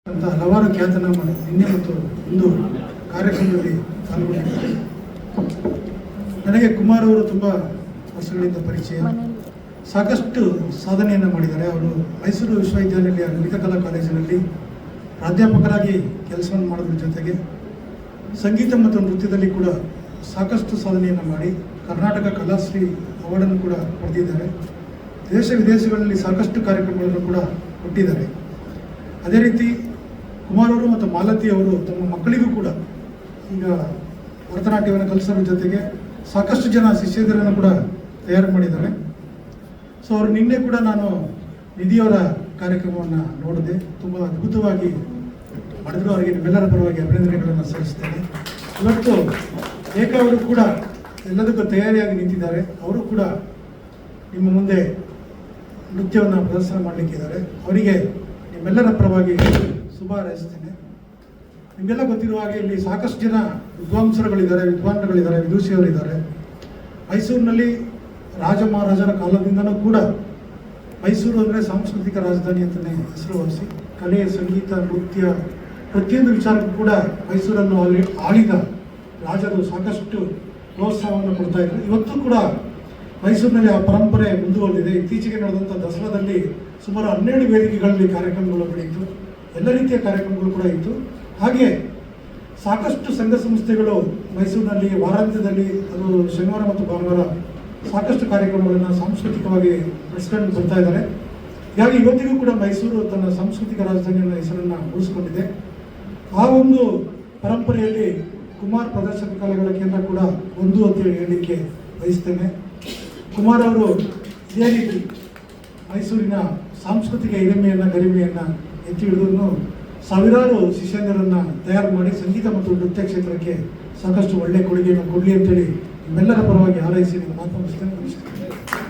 ಅಂತ ಹಲವಾರು ಖ್ಯಾತನಾಮ ನಿನ್ನೆ ಮತ್ತು ಇಂದು ಕಾರ್ಯಕ್ರಮದಲ್ಲಿ ಪಾಲ್ಗೊಂಡಿದ್ದಾರೆ. ನನಗೆ ಕುಮಾರ್ ಅವರು ತುಂಬ ವರ್ಷಗಳಿಂದ ಪರಿಚಯ, ಸಾಕಷ್ಟು ಸಾಧನೆಯನ್ನು ಮಾಡಿದ್ದಾರೆ. ಅವರು ಮೈಸೂರು ವಿಶ್ವವಿದ್ಯಾಲಯ ಲಲಿತ ಕಲಾ ಕಾಲೇಜಿನಲ್ಲಿ ಪ್ರಾಧ್ಯಾಪಕರಾಗಿ ಕೆಲಸವನ್ನು ಮಾಡೋದ್ರ ಜೊತೆಗೆ ಸಂಗೀತ ಮತ್ತು ನೃತ್ಯದಲ್ಲಿ ಕೂಡ ಸಾಕಷ್ಟು ಸಾಧನೆಯನ್ನು ಮಾಡಿ ಕರ್ನಾಟಕ ಕಲಾಶ್ರೀ ಅವಾರ್ಡನ್ನು ಕೂಡ ಪಡೆದಿದ್ದಾರೆ. ದೇಶ ವಿದೇಶಗಳಲ್ಲಿ ಸಾಕಷ್ಟು ಕಾರ್ಯಕ್ರಮಗಳನ್ನು ಕೂಡ ಕೊಟ್ಟಿದ್ದಾರೆ. ಅದೇ ರೀತಿ ಕುಮಾರ್ ಅವರು ಮತ್ತು ಮಾಲತಿ ಅವರು ತಮ್ಮ ಮಕ್ಕಳಿಗೂ ಕೂಡ ಈಗ ಭರತನಾಟ್ಯವನ್ನು ಕಲಿಸೋದ್ರ ಜೊತೆಗೆ ಸಾಕಷ್ಟು ಜನ ಶಿಷ್ಯಂದಿರನ್ನು ಕೂಡ ತಯಾರು ಮಾಡಿದ್ದಾರೆ. ಸೊ ಅವರು ನಿನ್ನೆ ಕೂಡ ನಾನು ನಿಧಿಯವರ ಕಾರ್ಯಕ್ರಮವನ್ನು ನೋಡಿದೆ. ತುಂಬ ಅದ್ಭುತವಾಗಿ ಮಾಡಿದ್ರು. ಅವರಿಗೆ ನಿಮ್ಮೆಲ್ಲರ ಪರವಾಗಿ ಅಭಿನಂದನೆಗಳನ್ನು ಸಲ್ಲಿಸ್ತೇನೆ. ಇವತ್ತು ಏಕ ಅವರು ಕೂಡ ಎಲ್ಲದಕ್ಕೂ ತಯಾರಿಯಾಗಿ ನಿಂತಿದ್ದಾರೆ. ಅವರು ಕೂಡ ನಿಮ್ಮ ಮುಂದೆ ನೃತ್ಯವನ್ನು ಪ್ರದರ್ಶನ ಮಾಡಲಿಕ್ಕಿದ್ದಾರೆ. ಅವರಿಗೆ ನಿಮ್ಮೆಲ್ಲರ ಪರವಾಗಿ ಶುಭ ಹಾರೈಸ್ತೇನೆ. ನಿಮಗೆಲ್ಲ ಗೊತ್ತಿರುವ ಹಾಗೆ ಇಲ್ಲಿ ಸಾಕಷ್ಟು ಜನ ವಿದ್ವಾಂಸರುಗಳಿದ್ದಾರೆ, ವಿದ್ವಾಂಸರುಗಳಿದ್ದಾರೆ, ವಿದೂಷಿಯವರಿದ್ದಾರೆ. ಮೈಸೂರಿನಲ್ಲಿ ರಾಜ ಮಹಾರಾಜರ ಕಾಲದಿಂದನೂ ಕೂಡ ಮೈಸೂರು ಅಂದರೆ ಸಾಂಸ್ಕೃತಿಕ ರಾಜಧಾನಿ ಅಂತಲೇ ಹೆಸರುವಾಸಿ. ಕಲೆ, ಸಂಗೀತ, ನೃತ್ಯ ಪ್ರತಿಯೊಂದು ವಿಚಾರಕ್ಕೂ ಕೂಡ ಮೈಸೂರನ್ನು ಆಳಿದ ರಾಜರು ಸಾಕಷ್ಟು ಪ್ರೋತ್ಸಾಹವನ್ನು ಕೊಡ್ತಾ ಇದ್ರು. ಇವತ್ತು ಕೂಡ ಮೈಸೂರಿನಲ್ಲಿ ಆ ಪರಂಪರೆ ಮುಂದುವರೆದಿದೆ. ಇತ್ತೀಚೆಗೆ ನಡೆದಂಥ ದಸರಾದಲ್ಲಿ ಸುಮಾರು 12 ವೇದಿಕೆಗಳಲ್ಲಿ ಕಾರ್ಯಕ್ರಮಗಳು ನಡೆಯಿತು. ಎಲ್ಲ ರೀತಿಯ ಕಾರ್ಯಕ್ರಮಗಳು ಕೂಡ ಇತ್ತು. ಹಾಗೆ ಸಾಕಷ್ಟು ಸಂಘ ಸಂಸ್ಥೆಗಳು ಮೈಸೂರಿನಲ್ಲಿ ವಾರಾಂತ್ಯದಲ್ಲಿ, ಅದು ಶನಿವಾರ ಮತ್ತು ಭಾನುವಾರ ಸಾಕಷ್ಟು ಕಾರ್ಯಕ್ರಮಗಳನ್ನು ಸಾಂಸ್ಕೃತಿಕವಾಗಿ ನಡೆಸ್ಕೊಂಡು ಬರ್ತಾ ಇದ್ದಾರೆ. ಹೀಗಾಗಿ ಇವತ್ತಿಗೂ ಕೂಡ ಮೈಸೂರು ತನ್ನ ಸಾಂಸ್ಕೃತಿಕ ರಾಜಧಾನಿಯ ಹೆಸರನ್ನು ಉಳಿಸಿಕೊಂಡಿದೆ. ಆ ಒಂದು ಪರಂಪರೆಯಲ್ಲಿ ಕುಮಾರ್ ಪ್ರದರ್ಶಕ ಕಲೆಗಳ ಕೇಂದ್ರ ಕೂಡ ಒಂದು ಅಂತೇಳಿ ಹೇಳಲಿಕ್ಕೆ ಬಯಸ್ತೇನೆ. ಕುಮಾರ್ ಅವರು ಇದೇ ರೀತಿ ಮೈಸೂರಿನ ಸಾಂಸ್ಕೃತಿಕ ಹಿರಿಮೆಯನ್ನು, ಗರಿಮೆಯನ್ನು ಎತ್ತಿ ಹಿಡಿದು ಸಾವಿರಾರು ಶಿಷ್ಯಂದಿರನ್ನು ತಯಾರು ಮಾಡಿ ಸಂಗೀತ ಮತ್ತು ನೃತ್ಯ ಕ್ಷೇತ್ರಕ್ಕೆ ಸಾಕಷ್ಟು ಒಳ್ಳೆಯ ಕೊಡುಗೆಯನ್ನು ಕೊಡಲಿ ಅಂತೇಳಿ ನಿಮ್ಮೆಲ್ಲರ ಪರವಾಗಿ ಹಾರೈಸಿ ಮಾತನಾಡಿಸ್ತೇನೆ. ನಮಸ್ಕಾರ.